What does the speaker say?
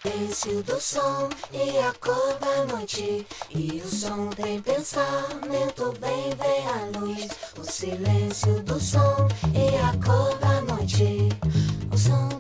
Silêncio do som e a cor da noite. E o som tem pensamento, vem a luz. O silêncio do som e a cor da noite. O som